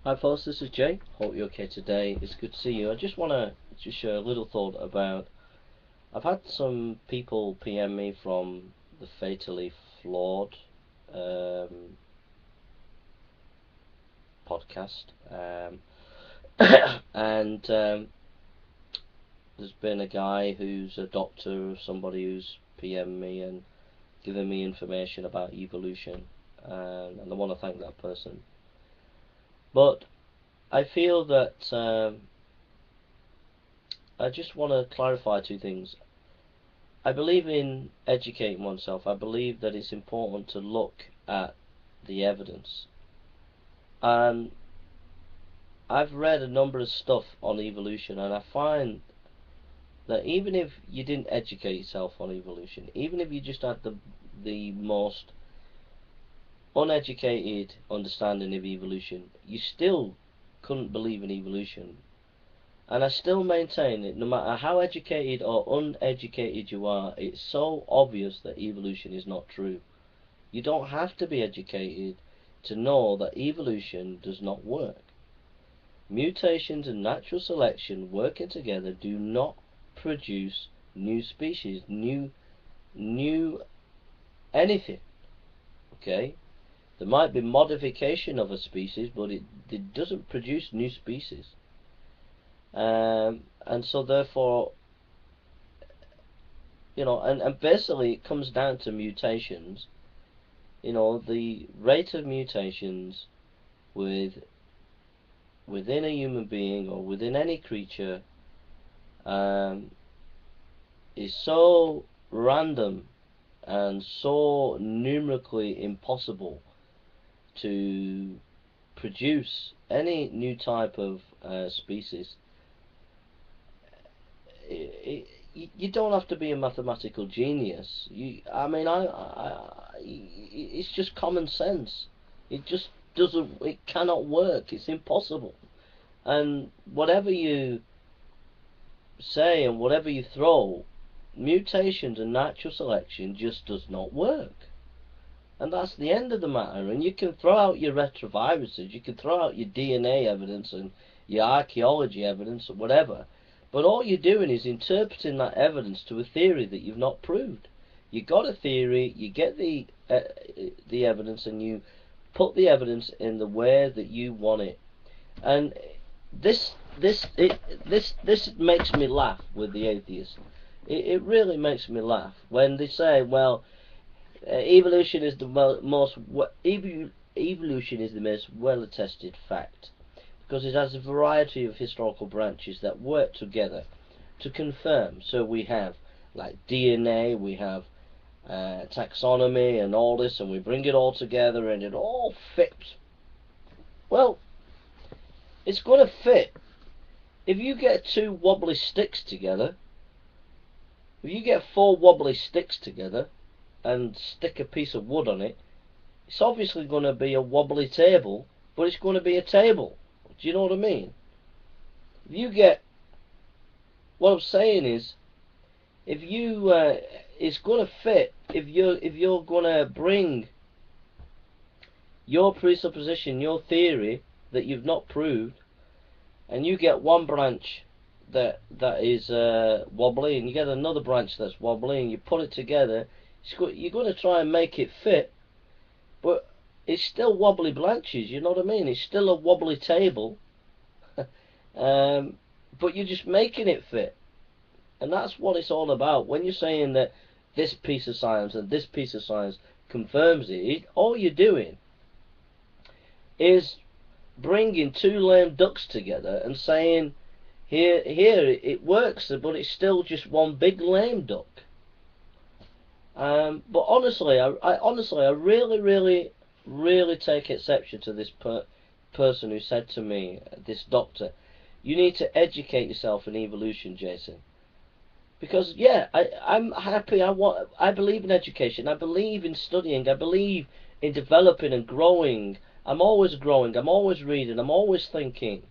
Hi folks, this is Jay. Hope you're okay today. It's good to see you. I just want to share a little thought about, I've had some people PM me from the Fatally Flawed podcast, and there's been a guy who's a doctor, somebody who's PM me and given me information about evolution, and I want to thank that person. But I feel that I just want to clarify two things. I believe in educating oneself. I believe that it's important to look at the evidence. And I've read a number of stuff on evolution, and I find that even if you didn't educate yourself on evolution, even if you just had the most uneducated understanding of evolution, you still couldn't believe in evolution. And I still maintain that no matter how educated or uneducated you are, it's so obvious that evolution is not true. You don't have to be educated to know that evolution does not work. Mutations and natural selection working together do not produce new species, new anything. Okay? There might be modification of a species, but it doesn't produce new species. And so therefore, and basically it comes down to mutations. The rate of mutations within a human being or within any creature is so random and so numerically impossible to produce any new type of species. You don't have to be a mathematical genius. It's just common sense. It just doesn't. It cannot work. It's impossible. And whatever you say and whatever you throw, mutations and natural selection just does not work. And that's the end of the matter. And you can throw out your retroviruses, you can throw out your DNA evidence and your archaeology evidence or whatever. But all you're doing is interpreting that evidence to a theory that you've not proved. You got a theory, you get the evidence, and you put the evidence in the way that you want it. And this makes me laugh with the atheists. It really makes me laugh when they say, well, evolution is the most well-attested fact, because it has a variety of historical branches that work together to confirm. So we have like DNA, we have taxonomy and all this, and we bring it all together and it all fits. Well, it's going to fit. If you get two wobbly sticks together, if you get four wobbly sticks together and stick a piece of wood on it, it's obviously going to be a wobbly table, but it's going to be a table. Do you know what I mean? If you get, what I'm saying is, if you, it's going to fit. If you're going to bring your presupposition, your theory that you've not proved, and you get one branch that is wobbly, and you get another branch that's wobbly, and you put it together, you're going to try and make it fit, but it's still wobbly branches. You know what I mean? It's still a wobbly table, but you're just making it fit. And that's what it's all about. When you're saying that this piece of science and this piece of science confirms it, all you're doing is bringing two lame ducks together and saying, here it works, but it's still just one big lame duck. But honestly, I really take exception to this person who said to me, this doctor, you need to educate yourself in evolution, Jason. Because yeah, I'm happy. I believe in education. I believe in studying. I believe in developing and growing. I'm always growing. I'm always reading. I'm always thinking.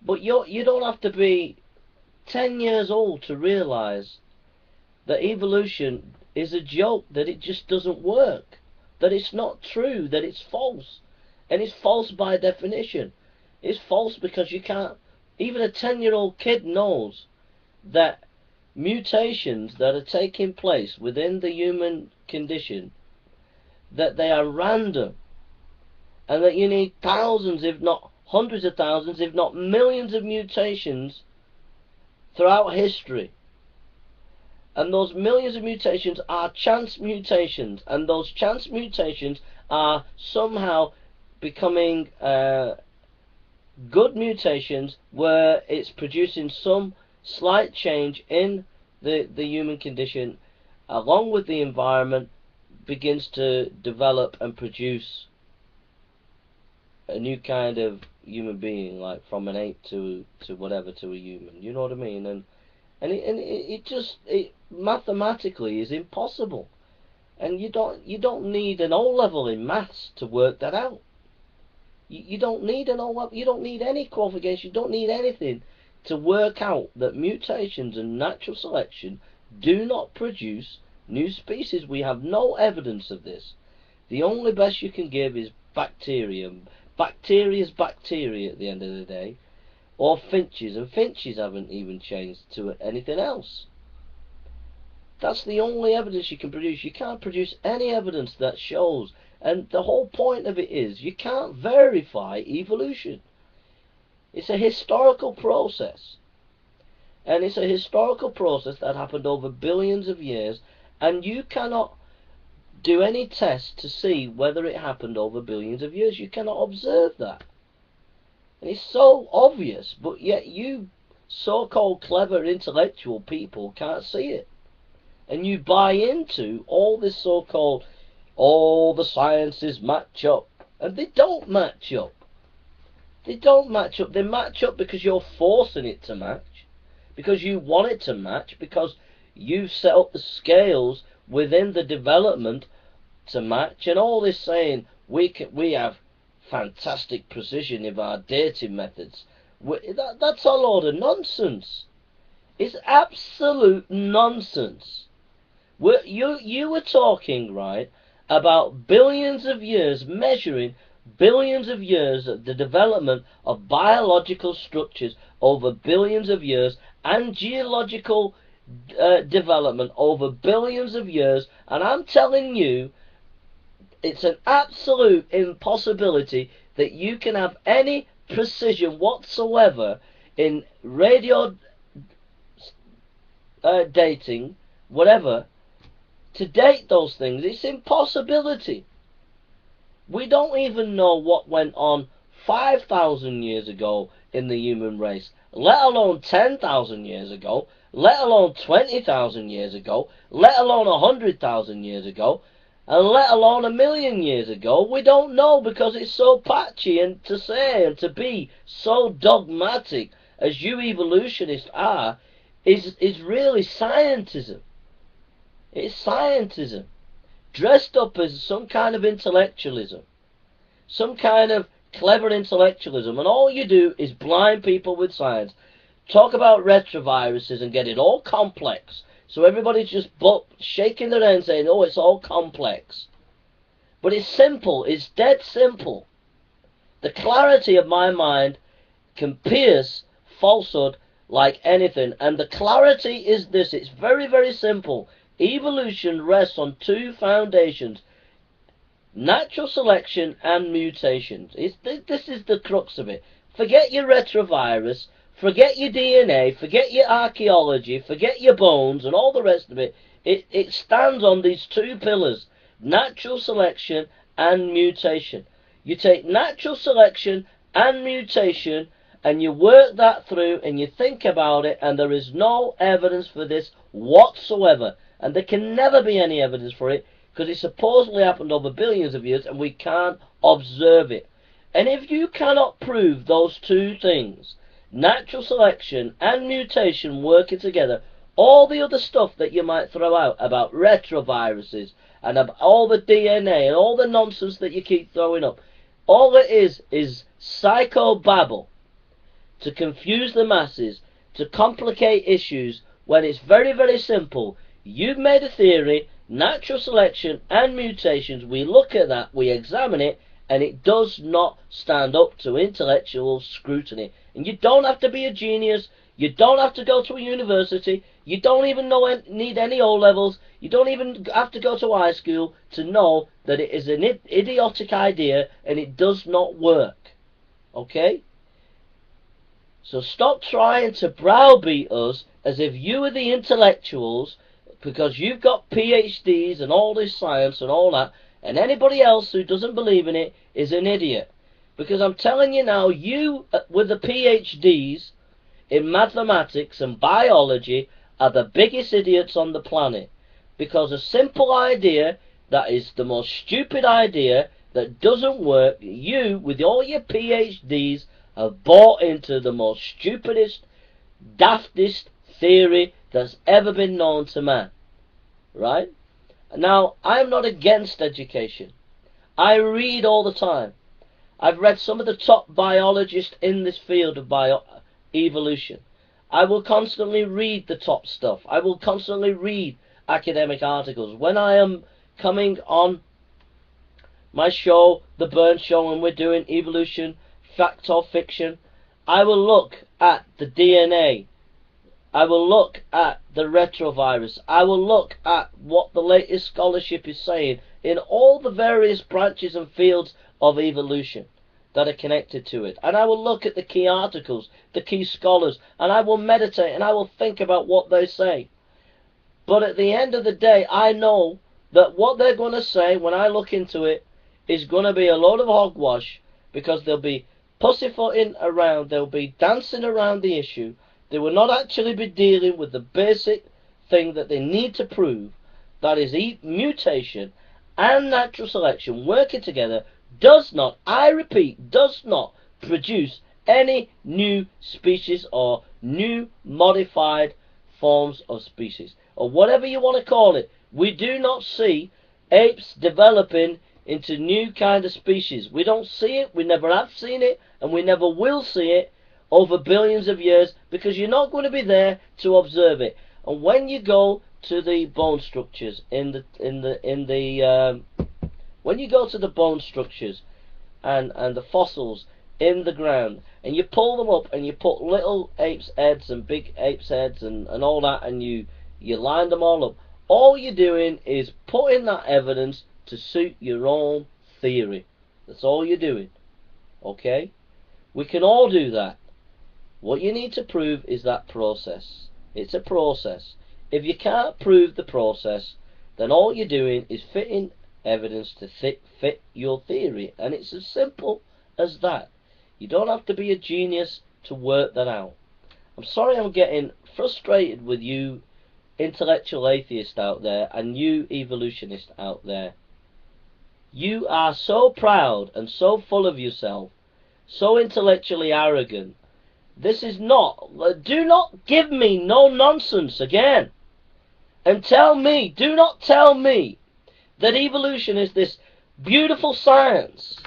But you don't have to be 10 years old to realize that evolution is a joke, that it just doesn't work, that it's not true, that it's false. And it's false by definition. It's false because you can't, even a 10-year-old kid knows that mutations that are taking place within the human condition, that they are random, and that you need thousands, if not hundreds of thousands, if not millions of mutations throughout history. And those millions of mutations are chance mutations, and those chance mutations are somehow becoming good mutations where it's producing some slight change in the human condition, along with the environment, begins to develop and produce a new kind of human being, like from an ape to whatever, to a human. You know what I mean? And it just mathematically is impossible. And you don't need an O-level in maths to work that out. You don't need an O-level. You don't need any qualification. You don't need anything to work out that mutations and natural selection do not produce new species. We have no evidence of this. The only best you can give is bacteria. Bacteria is bacteria at the end of the day. Or finches, and finches haven't even changed to anything else. That's the only evidence you can produce. You can't produce any evidence that shows, and the whole point of it is you can't verify evolution. It's a historical process, and it's a historical process that happened over billions of years, and you cannot do any test to see whether it happened over billions of years. You cannot observe that. And it's so obvious, but yet you so-called clever intellectual people can't see it. And you buy into all this so-called, all the sciences match up. And they don't match up. They don't match up. They match up because you're forcing it to match. Because you want it to match. Because you've set up the scales within the development to match. And all this saying, we have fantastic precision in our dating methods. That's a load of nonsense. It's absolute nonsense. You were talking, right, about billions of years, measuring billions of years of the development of biological structures over billions of years, and geological development over billions of years, and I'm telling you, it's an absolute impossibility that you can have any precision whatsoever in radio dating, whatever, to date those things. It's impossibility. We don't even know what went on 5,000 years ago in the human race, let alone 10,000 years ago, let alone 20,000 years ago, let alone 100,000 years ago, and let alone 1,000,000 years ago. We don't know, because it's so patchy, and to say and to be so dogmatic as you evolutionists are is really scientism. It's scientism dressed up as some kind of intellectualism, some kind of clever intellectualism, and all you do is blind people with science. Talk about retroviruses and get it all complex, so everybody's just shaking their head and saying, oh, it's all complex. But it's simple. It's dead simple. The clarity of my mind can pierce falsehood like anything, and the clarity is this. It's very, very simple. Evolution rests on two foundations: natural selection and mutations. This is the crux of it. Forget your retrovirus, forget your DNA, forget your archaeology, forget your bones and all the rest of it. It stands on these two pillars: natural selection and mutation. You take natural selection and mutation and you work that through and you think about it, and there is no evidence for this whatsoever. And there can never be any evidence for it, because it supposedly happened over billions of years and we can't observe it. And if you cannot prove those two things, natural selection and mutation working together, all the other stuff that you might throw out about retroviruses and about all the DNA and all the nonsense that you keep throwing up, all it is psychobabble to confuse the masses, to complicate issues, when it's very, very simple. You've made a theory, natural selection and mutations. We look at that, we examine it, and it does not stand up to intellectual scrutiny. And you don't have to be a genius, you don't have to go to a university, you don't even need any O-levels, you don't even have to go to high school to know that it is an idiotic idea and it does not work. Okay? So stop trying to browbeat us as if you are the intellectuals, because you've got PhDs and all this science and all that, and anybody else who doesn't believe in it is an idiot. Because I'm telling you now, you with the PhDs in mathematics and biology are the biggest idiots on the planet. Because a simple idea that is the most stupid idea that doesn't work, you with all your PhDs have bought into the most stupidest, daftest theory that's ever been known to man. Right? Now, I'm not against education. I read all the time. I've read some of the top biologists in this field of evolution. I will constantly read the top stuff. I will constantly read academic articles. When I am coming on my show, The Burn Show, and we're doing evolution, fact or fiction, I will look at the DNA. I will look at the retrovirus. I will look at what the latest scholarship is saying in all the various branches and fields of evolution that are connected to it. And I will look at the key articles, the key scholars, and I will meditate and I will think about what they say. But at the end of the day, I know that what they're going to say when I look into it is going to be a load of hogwash, because they'll be pussyfooting around, they'll be dancing around the issue. They will not actually be dealing with the basic thing that they need to prove, that is mutation and natural selection working together does not, I repeat, does not produce any new species or new modified forms of species, or whatever you want to call it. We do not see apes developing into new kind of species. We don't see it, we never have seen it, and we never will see it over billions of years, because you're not going to be there to observe it. And when you go to the bone structures when you go to the bone structures and the fossils in the ground, and you pull them up and you put little apes' heads and big apes' heads and all that, and you line them all up, all you're doing is putting that evidence to suit your own theory. That's all you're doing. Okay? We can all do that. What you need to prove is that process. It's a process. If you can't prove the process, then all you're doing is fitting evidence to fit your theory. And it's as simple as that. You don't have to be a genius to work that out. I'm sorry I'm getting frustrated with you intellectual atheists out there and you evolutionists out there. You are so proud and so full of yourself, so intellectually arrogant. This is not, do not give me no nonsense again. And tell me, do not tell me that evolution is this beautiful science.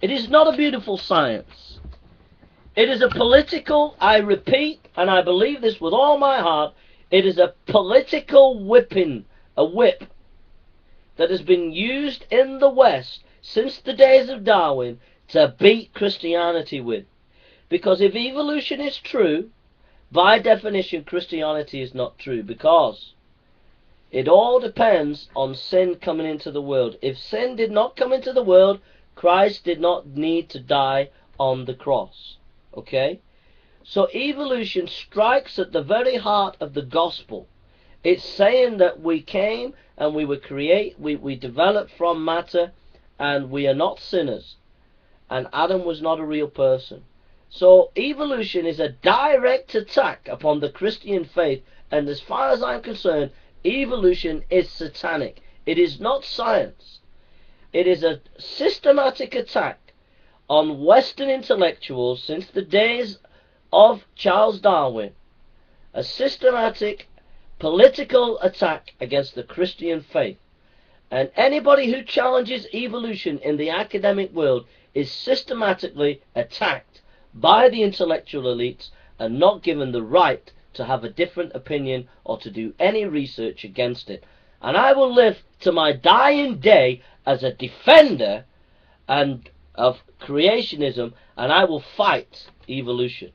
It is not a beautiful science. It is a political, I repeat, and I believe this with all my heart, it is a political whipping, a whip, that has been used in the West since the days of Darwin to beat Christianity with. Because if evolution is true, by definition Christianity is not true, because it all depends on sin coming into the world. If sin did not come into the world, Christ did not need to die on the cross. Okay? So evolution strikes at the very heart of the gospel. It's saying that we came and we were we developed from matter, and we are not sinners. And Adam was not a real person. So evolution is a direct attack upon the Christian faith, and as far as I'm concerned, evolution is satanic. It is not science. It is a systematic attack on Western intellectuals since the days of Charles Darwin. A systematic political attack against the Christian faith. And anybody who challenges evolution in the academic world is systematically attacked by the intellectual elites and not given the right to have a different opinion or to do any research against it. And I will live to my dying day as a defender and of creationism, and I will fight evolution.